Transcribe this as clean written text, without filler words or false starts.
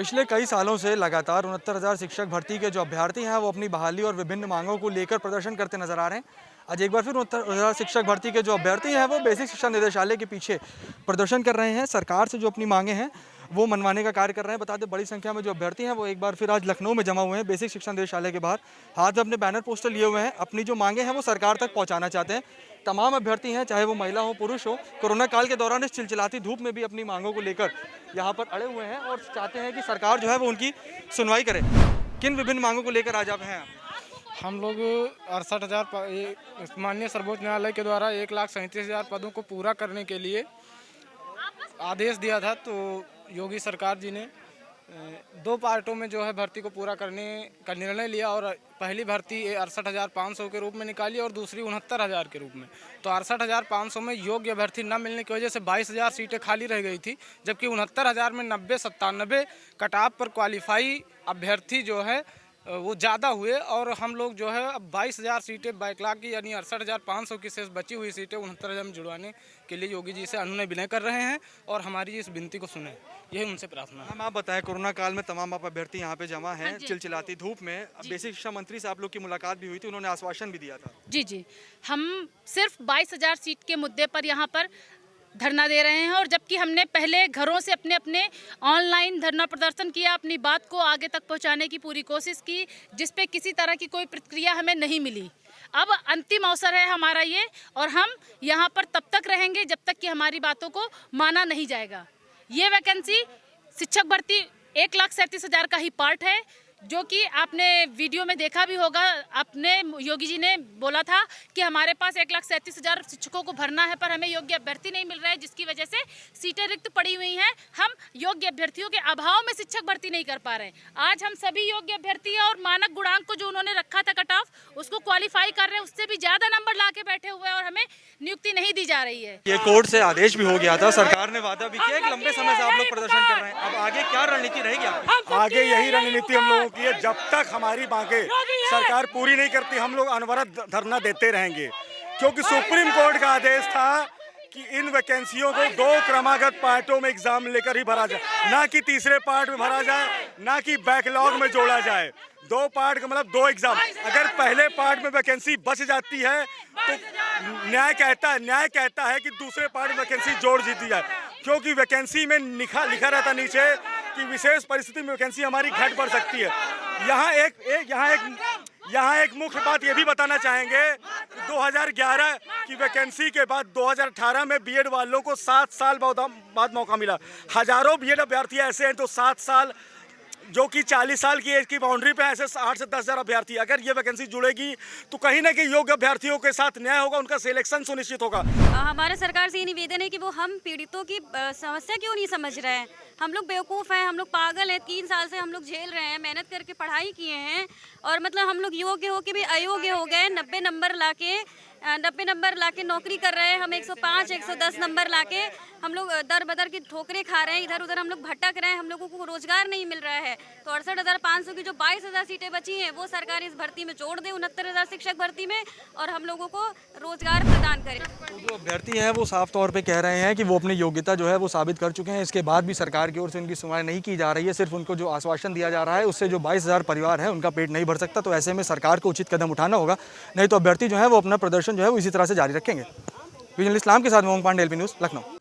पिछले कई सालों से लगातार 69,000 शिक्षक भर्ती के जो अभ्यर्थी हैं वो अपनी बहाली और विभिन्न मांगों को लेकर प्रदर्शन करते नजर आ रहे हैं। आज एक बार फिर 69,000 शिक्षक भर्ती के जो अभ्यर्थी हैं वो बेसिक शिक्षा निदेशालय के पीछे प्रदर्शन कर रहे हैं। सरकार से जो अपनी मांगे हैं वो मनवाने का कार्य कर रहे हैं। बता दें, बड़ी संख्या में जो अभ्यर्थी हैं वो एक बार फिर आज लखनऊ में जमा हुए हैं बेसिक शिक्षा निदेशालय के बाहर। हाथ में अपने बैनर पोस्टर लिए हुए हैं, अपनी जो मांगे हैं वो सरकार तक पहुँचाना चाहते हैं। तमाम अभ्यर्थी हैं, चाहे वो महिला हो पुरुष हो, कोरोना काल के दौरान इस चिलचिलाती धूप में भी अपनी मांगों को लेकर यहाँ पर अड़े हुए हैं और चाहते हैं कि सरकार जो है वो उनकी सुनवाई करे। किन विभिन्न मांगों को लेकर आज आप हैं? हम लोग 68,000 माननीय सर्वोच्च न्यायालय के द्वारा 1,37,000 पदों को पूरा करने के लिए आदेश दिया था, तो योगी सरकार जी ने 2 पार्टों में जो है भर्ती को पूरा करने का निर्णय लिया और पहली भर्ती 68,500 के रूप में निकाली और दूसरी 69,000 के रूप में। तो 68,500 में योग्य अभ्यर्थी न मिलने की वजह से 22,000 सीटें खाली रह गई थी, जबकि 69,000 में 90-97 कट-ऑफ पर क्वालिफाई अभ्यर्थी जो है वो ज़्यादा हुए और हम लोग जो है अब 22,000 सीटें बैकलॉग की यानी 68,500 की शेष बची हुई सीटें 69,000 में जुड़वाने के लिए योगी जी से अनुनय विनय कर रहे हैं और हमारी इस विनती को सुने, यही उनसे प्रार्थना है। हम आप बताएं, कोरोना काल में तमाम आप अभ्यर्थी यहाँ पे जमा हैं चिलचिलाती धूप में। बेसिक शिक्षा मंत्री से आप लोग की मुलाकात भी हुई थी, उन्होंने आश्वासन भी दिया था। जी, हम सिर्फ 22,000 सीट के मुद्दे पर यहाँ पर धरना दे रहे हैं और जबकि हमने पहले घरों से अपने ऑनलाइन धरना प्रदर्शन किया, अपनी बात को आगे तक पहुंचाने की पूरी कोशिश की, जिस पे किसी तरह की कोई प्रतिक्रिया हमें नहीं मिली। अब अंतिम अवसर है हमारा ये और हम यहाँ पर तब तक रहेंगे जब तक कि हमारी बातों को माना नहीं जाएगा। ये वैकेंसी शिक्षक भर्ती 1,37,000 का ही पार्ट है, जो कि आपने वीडियो में देखा भी होगा। अपने योगी जी ने बोला था कि हमारे पास 1,37,000 शिक्षकों को भरना है पर हमें योग्य अभ्यर्थी नहीं मिल रहे हैं, जिसकी वजह से सीटें रिक्त पड़ी हुई हैं। हम योग्य अभ्यर्थियों के अभाव में शिक्षक भर्ती नहीं कर पा रहे हैं। आज हम सभी योग्य अभ्यर्थी और मानक गुणांक को जो उन्होंने रखा था कट ऑफ, उसको क्वालिफाई कर रहे हैं, उससे भी ज्यादा नंबर ला के बैठे हुए हैं और हमें नियुक्ति नहीं दी जा रही है। ये कोर्ट से आदेश भी हो गया था, सरकार ने वादा भी किया। एक लंबे समय से आप लोग प्रदर्शन कर रहे हैं, अब आगे क्या रणनीति रहेगी आपकी? आगे यही रणनीति हम लोगों की है, जब तक हमारी मांगे सरकार पूरी नहीं करती हम लोग अनवरत धरना देते रहेंगे, क्योंकि सुप्रीम कोर्ट का आदेश था कि इन वैकेंसियों को 2 क्रमागत पार्टों में एग्जाम लेकर ही भरा जाए, ना कि तीसरे पार्ट में भरा जाए, ना कि बैकलॉग में जोड़ा जाए। 2 पार्ट का मतलब 2 एग्जाम। अगर पहले पार्ट में वैकेंसी बच जाती है तो न्याय कहता है कि दूसरे पार्ट में वैकेंसी जोड़ दी जाए, क्योंकि वैकेंसी में लिखा रहता नीचे कि विशेष परिस्थिति में वैकेंसी हमारी घट बढ़ सकती है। यहाँ एक मुख्य बात ये भी बताना चाहेंगे, 2011 की वैकेंसी के बाद 2018 में बीएड वालों को 7 साल बाद मौका मिला। हजारों बीएड अभ्यर्थी ऐसे हैं तो 7 साल, जो कि 40 साल की एज की बाउंड्री पे ऐसे 8 से 10,000 अभ्यर्थी। अगर ये वैकेंसी जुड़ेगी तो कहीं ना कहीं योग्य अभ्यर्थियों के साथ न्याय होगा, उनका सिलेक्शन सुनिश्चित होगा। हमारे सरकार से ये निवेदन है कि वो हम पीड़ितों की समस्या क्यों नहीं समझ रहे हैं। हम लोग बेवकूफ़ हैं, हम लोग पागल हैं। 3 साल से हम लोग झेल रहे हैं, मेहनत करके पढ़ाई किए हैं और मतलब हम लोग योग्य हो के भी अयोग्य हो गए। 90 नंबर लाके नौकरी कर रहे हैं। हम 105, 110 नंबर लाके हम लोग दर बदर की ठोकरें खा रहे हैं, इधर उधर हम लोग भटक रहे हैं, हम लोगों को रोजगार नहीं मिल रहा है। तो 68,500 की जो 22,000 सीटें बची हैं वो सरकार इस भर्ती में जोड़ दे, 69,000 शिक्षक भर्ती में, और हम लोगों को रोजगार प्रदान करे। तो जो अभ्यर्थी हैं वो साफ तौर पे कह रहे हैं कि वो अपनी योग्यता जो है वो साबित कर चुके हैं। इसके बाद भी सरकार की ओर से उनकी सुनवाई नहीं की जा रही है। सिर्फ उनको जो आश्वासन दिया जा रहा है उससे जो 22,000 परिवार है उनका पेट नहीं भर सकता। तो ऐसे में सरकार को उचित कदम उठाना होगा, नहीं तो अभ्यर्थी जो है वो अपना प्रदर्शन जो है वो इसी तरह से जारी रखेंगे। विजन इस्लाम के साथ मोहम्मद पांडे, LP न्यूज़, लखनऊ।